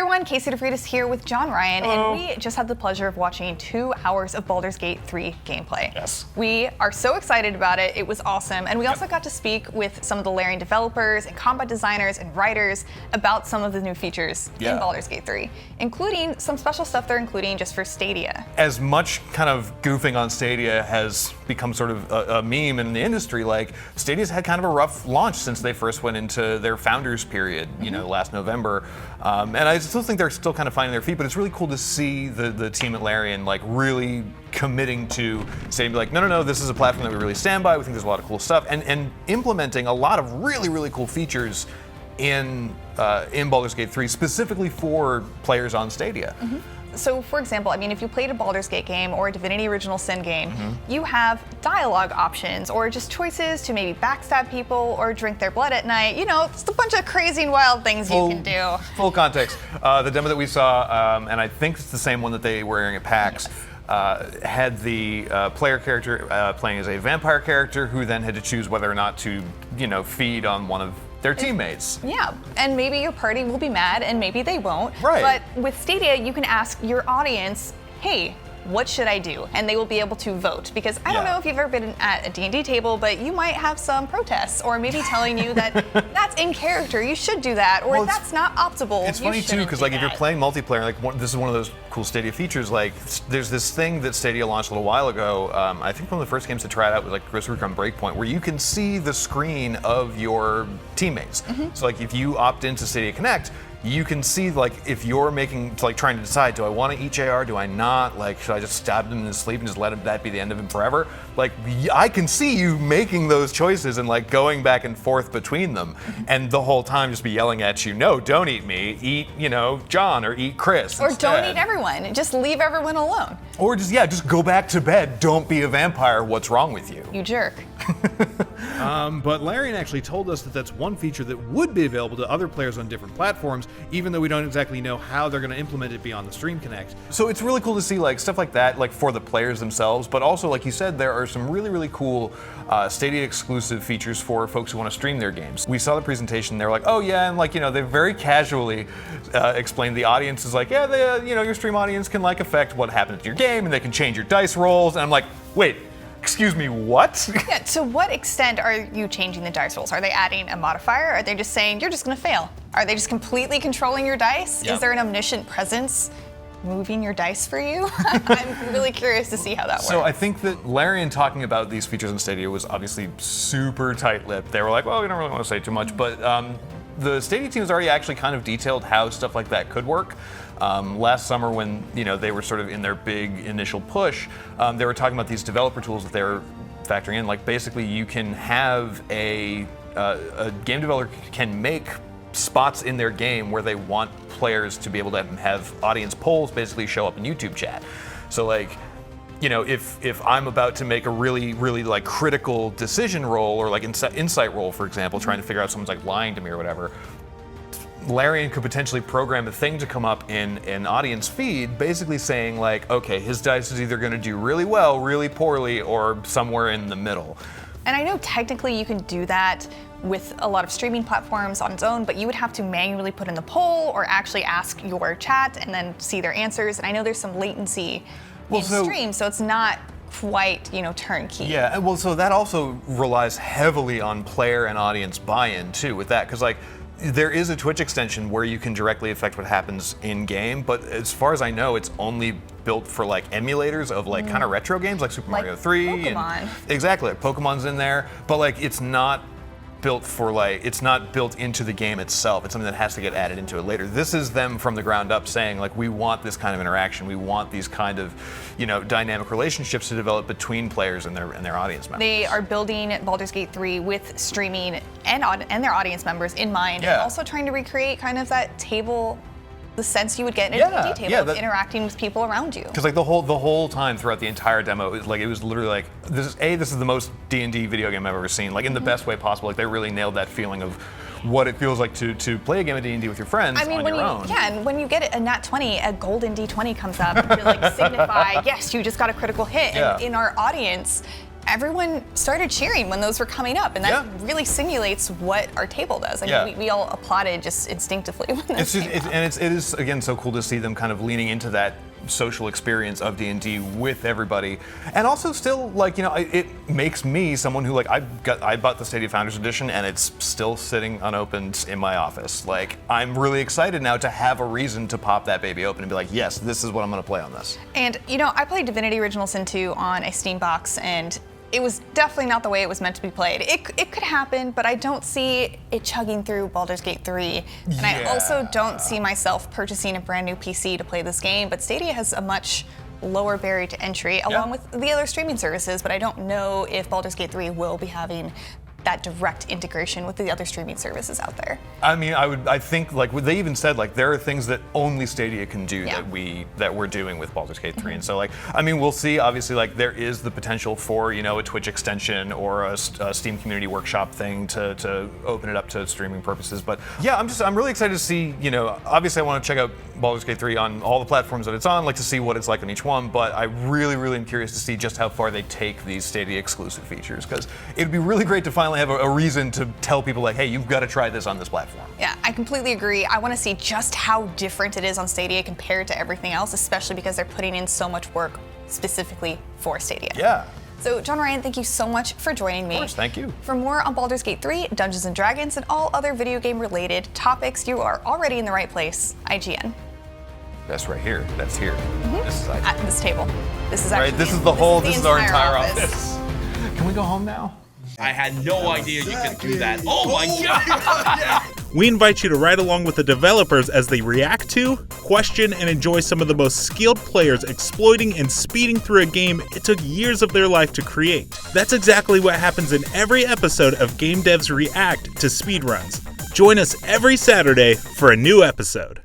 everyone, Casey DeFreitas here with John Ryan, Hello. and we just had the pleasure of watching 2 hours of Baldur's Gate 3 gameplay. Yes. We are so excited about it. It was awesome, and we also got to speak with some of the Larian developers and combat designers and writers about some of the new features in Baldur's Gate 3, including some special stuff they're including just for Stadia. As much kind of goofing on Stadia has become sort of a meme in the industry, like Stadia's had kind of a rough launch since they first went into their founders period, you know, last November. And I still think they're still kind of finding their feet, but it's really cool to see the team at Larian like really committing to saying like, no, this is a platform that we really stand by. We think there's a lot of cool stuff, and implementing a lot of really cool features in Baldur's Gate 3 specifically for players on Stadia. So, for example, I mean, if you played a Baldur's Gate game or a Divinity Original Sin game, you have dialogue options or just choices to maybe backstab people or drink their blood at night. You know, just a bunch of crazy and wild things you can do. Full context. The demo that we saw, and I think it's the same one that they were airing at PAX, had the player character playing as a vampire character who then had to choose whether or not to, feed on one of their teammates. Yeah, and maybe your party will be mad and maybe they won't. Right. But with Stadia, you can ask your audience, hey, what should I do? And they will be able to vote. Because I don't know if you've ever been at a D&D table, but you might have some protests or maybe telling you that that's in character, you should do that, or that's not optimal. It's funny too, because like if you're playing multiplayer, like this is one of those cool Stadia features, like there's this thing that Stadia launched a little while ago, I think one of the first games to try it out was like Ghost Recon Breakpoint, where you can see the screen of your teammates. So like if you opt into Stadia Connect, you can see like if you're trying to decide, do I want to eat JR, do I not? Like, should I just stab him in his sleep and just let that be the end of him forever? Like, I can see you making those choices and like going back and forth between them, and the whole time just be yelling at you, no, don't eat me, eat, John, or eat Chris. Or instead. don't eat everyone, just leave everyone alone. Or just go back to bed, don't be a vampire, what's wrong with you? You jerk. But Larian actually told us that that's one feature that would be available to other players on different platforms, even though we don't exactly know how they're going to implement it beyond the Stream Connect. So it's really cool to see like stuff like that, like for the players themselves, but also like you said, there are some really cool Stadia-exclusive features for folks who want to stream their games. We saw the presentation, they were like, oh yeah, and like, they very casually explained the audience is like, yeah, your stream audience can like affect what happens to your game, and they can change your dice rolls, and I'm like, wait, excuse me, what? Yeah, to what extent are you changing the dice rolls? Are they adding a modifier? Are they just saying, you're just gonna fail? Are they just completely controlling your dice? Yeah. Is there an omniscient presence moving your dice for you? I'm really curious to see how that works. So I think that Larian talking about these features in Stadia was obviously super tight-lipped. They were like, well, we don't really want to say too much, but the Stadia team has already actually kind of detailed how stuff like that could work. Last summer when they were sort of in their big initial push, they were talking about these developer tools that they were factoring in. Like basically you can have a game developer can make spots in their game where they want players to be able to have audience polls basically show up in YouTube chat. So like, if I'm about to make a really like critical decision roll or like insight roll, for example, trying to figure out someone's like lying to me or whatever, Larian could potentially program a thing to come up in an audience feed basically saying like, okay, his dice is either going to do really well, really poorly, or somewhere in the middle. And I know technically you can do that with a lot of streaming platforms on its own, but you would have to manually put in the poll or actually ask your chat and then see their answers. And I know there's some latency in stream, so it's not quite, turnkey. Yeah, well, so that also relies heavily on player and audience buy-in too with that, because like, there is a Twitch extension where you can directly affect what happens in game, but as far as I know, it's only built for like emulators of like kind of retro games like Super Mario 3. Pokemon. Exactly, like Pokemon's in there, but like it's not built into the game itself. It's something that has to get added into it later. This is them from the ground up saying like, we want this kind of interaction. We want these kind of, dynamic relationships to develop between players and their audience members. They are building Baldur's Gate 3 with streaming and their audience members in mind, and also trying to recreate kind of that table, the sense you would get in a D&D table of interacting with people around you. Because like the whole time throughout the entire demo, it was literally like, this is the most D&D video game I've ever seen, like in the best way possible. Like they really nailed that feeling of what it feels like to play a game of D&D with your friends on your own. Yeah, and when you get a nat 20, a golden D20 comes up to like signify, yes, you just got a critical hit. And in our audience, everyone started cheering when those were coming up, and that really simulates what our table does. I mean, we all applauded just instinctively when those came out. And it is again so cool to see them kind of leaning into that social experience of D&D with everybody, and also still like, you know, it makes me someone who like I bought the Stadia Founders Edition and it's still sitting unopened in my office. Like, I'm really excited now to have a reason to pop that baby open and be like, yes, this is what I'm going to play on this. And you know, I played Divinity Original Sin 2 on a Steam box, and it was definitely not the way it was meant to be played. It could happen, but I don't see it chugging through Baldur's Gate 3. And I also don't see myself purchasing a brand new PC to play this game, but Stadia has a much lower barrier to entry along with the other streaming services, but I don't know if Baldur's Gate 3 will be having that direct integration with the other streaming services out there. I mean, I think like they even said like there are things that only Stadia can do that we're doing with Baldur's Gate 3, and so like, I mean, we'll see. Obviously, like there is the potential for, you know, a Twitch extension or a Steam Community Workshop thing to open it up to streaming purposes. But yeah, I'm really excited to see. You know, obviously I want to check out Baldur's Gate 3 on all the platforms that it's on, like to see what it's like on each one. But I really am curious to see just how far they take these Stadia exclusive features, because it'd be really great to finally have a reason to tell people like, hey, you've got to try this on this platform. Yeah, I completely agree. I want to see just how different it is on Stadia compared to everything else, especially because they're putting in so much work specifically for Stadia. Yeah. So, John Ryan, thank you so much for joining me. Of course, thank you. For more on Baldur's Gate 3, Dungeons & Dragons, and all other video game related topics, you are already in the right place, IGN. That's right here. That's here. This is IGN. At this table. This is actually right. This is the whole. This is our entire office. Can we go home now? I had no idea you could do that. Oh my god! We invite you to ride along with the developers as they react to, question, and enjoy some of the most skilled players exploiting and speeding through a game it took years of their life to create. That's exactly what happens in every episode of Game Devs React to Speedruns. Join us every Saturday for a new episode.